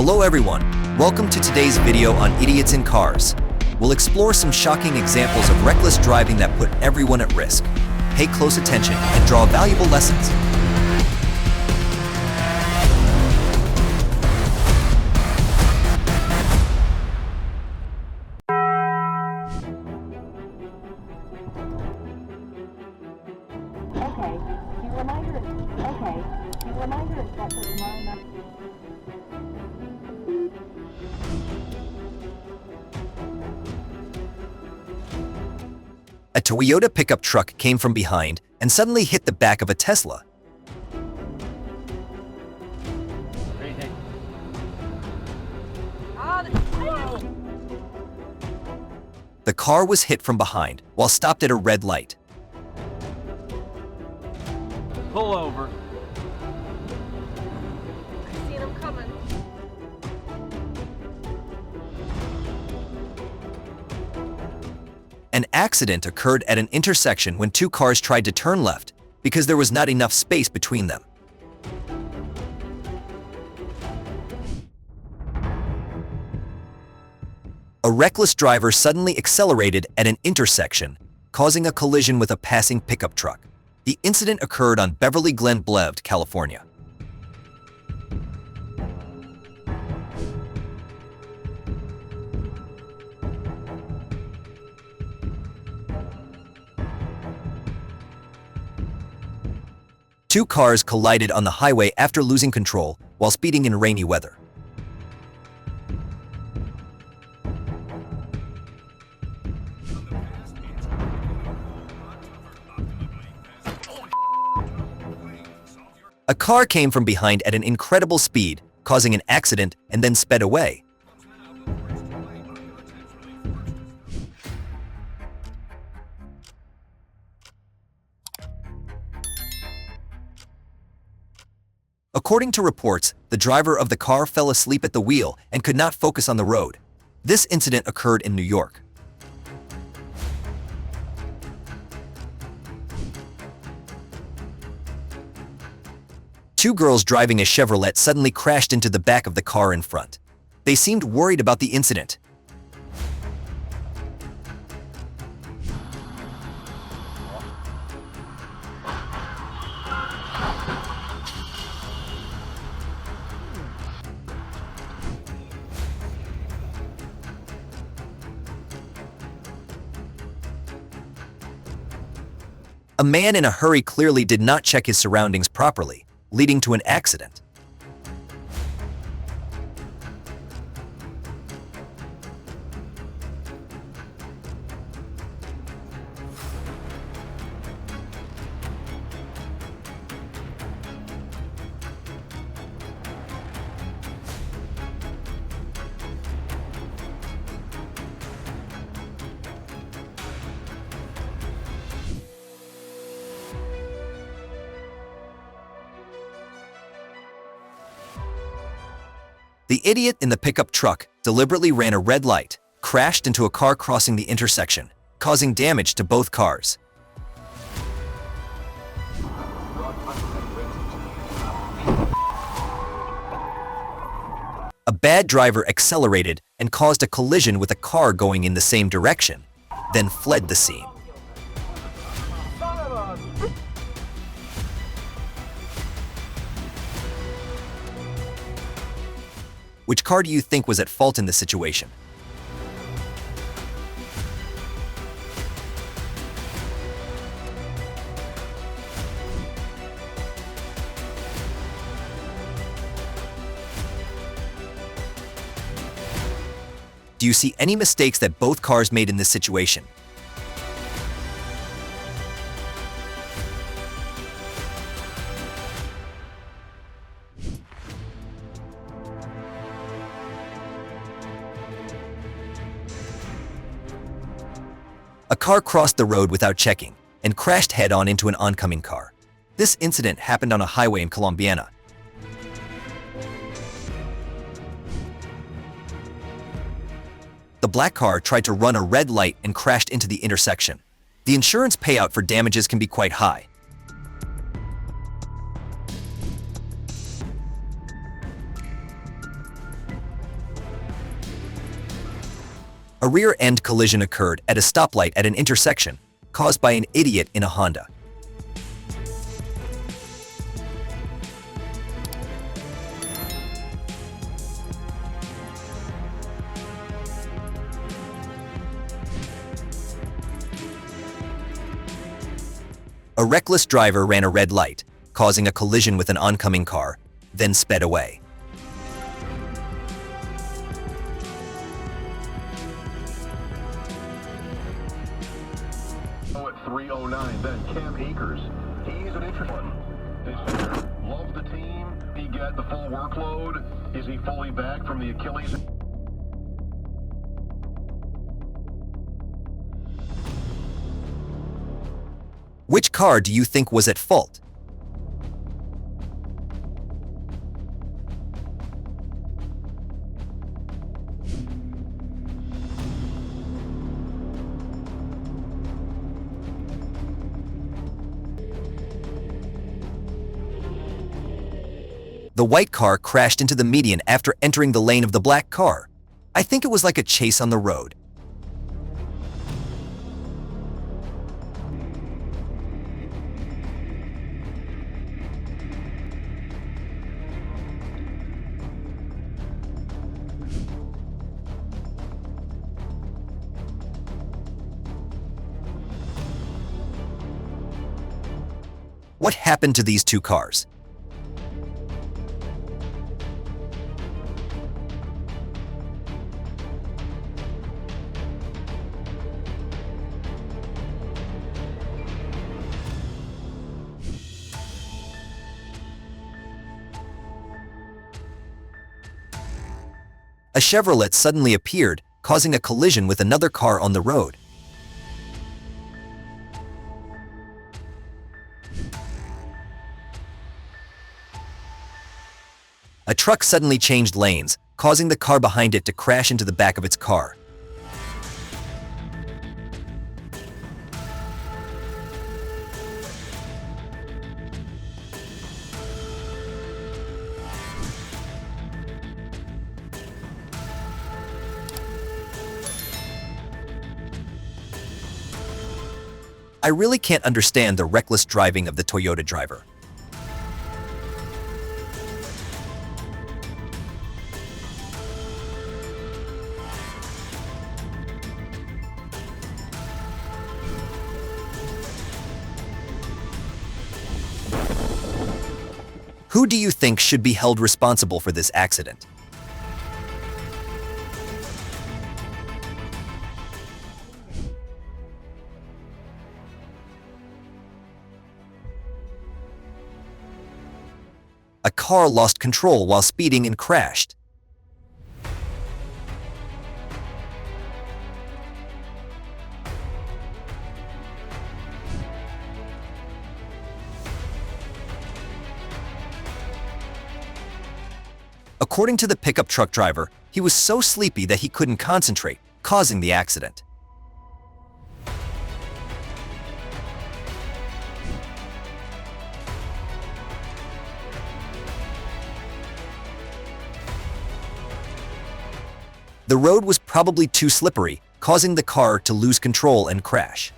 Hello everyone, welcome to today's video on idiots in cars. We'll explore some shocking examples of reckless driving that put everyone at risk. Pay close attention and draw valuable lessons. A Toyota pickup truck came from behind and suddenly hit the back of a Tesla. The car was hit from behind while stopped at a red light. Pull over. I see them coming. An accident occurred at an intersection when two cars tried to turn left because there was not enough space between them. A reckless driver suddenly accelerated at an intersection, causing a collision with a passing pickup truck. The incident occurred on Beverly Glen Boulevard, California. Two cars collided on the highway after losing control while speeding in rainy weather. A car came from behind at an incredible speed, causing an accident and then sped away. According to reports, the driver of the car fell asleep at the wheel and could not focus on the road. This incident occurred in New York. Two girls driving a Chevrolet suddenly crashed into the back of the car in front. They seemed worried about the incident. A man in a hurry clearly did not check his surroundings properly, leading to an accident. The idiot in the pickup truck deliberately ran a red light, crashed into a car crossing the intersection, causing damage to both cars. A bad driver accelerated and caused a collision with a car going in the same direction, then fled the scene. Which car do you think was at fault in this situation? Do you see any mistakes that both cars made in this situation? A car crossed the road without checking and crashed head-on into an oncoming car. This incident happened on a highway in Colombiana. The black car tried to run a red light and crashed into the intersection. The insurance payout for damages can be quite high. A rear-end collision occurred at a stoplight at an intersection, caused by an idiot in a Honda. A reckless driver ran a red light, causing a collision with an oncoming car, then sped away. At 309, then Cam Akers. He's an interesting one. This year, loves the team. He got the full workload. Is he fully back from the Achilles? Which car do you think was at fault? The white car crashed into the median after entering the lane of the black car. I think it was like a chase on the road. What happened to these two cars? A Chevrolet suddenly appeared, causing a collision with another car on the road. A truck suddenly changed lanes, causing the car behind it to crash into the back of its car. I really can't understand the reckless driving of the Toyota driver. Who do you think should be held responsible for this accident? A car lost control while speeding and crashed. According to the pickup truck driver, he was so sleepy that he couldn't concentrate, causing the accident. The road was probably too slippery, causing the car to lose control and crash.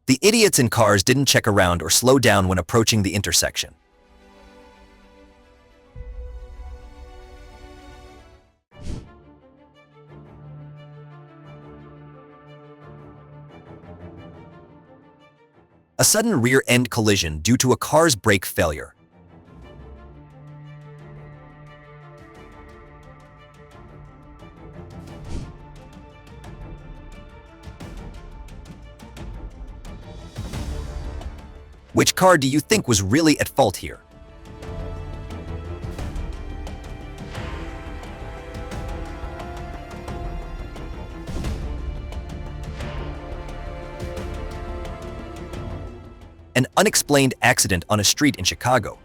The idiots in cars didn't check around or slow down when approaching the intersection. A sudden rear-end collision due to a car's brake failure. Which car do you think was really at fault here? An unexplained accident on a street in Chicago.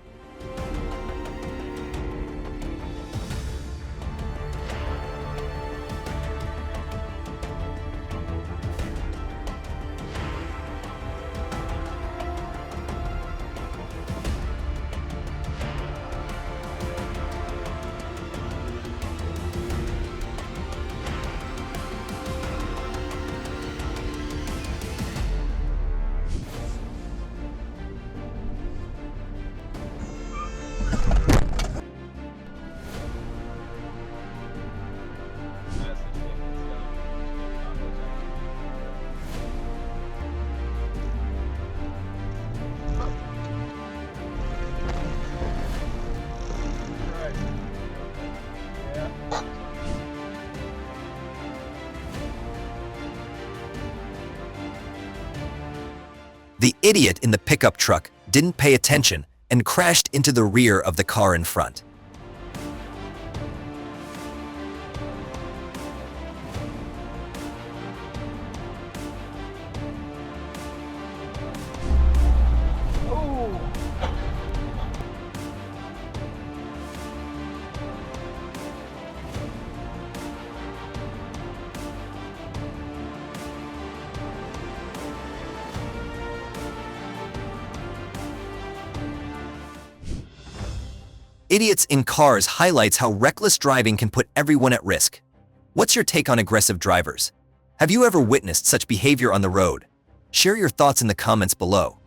The idiot in the pickup truck didn't pay attention and crashed into the rear of the car in front. Idiots in Cars highlights how reckless driving can put everyone at risk. What's your take on aggressive drivers? Have you ever witnessed such behavior on the road? Share your thoughts in the comments below.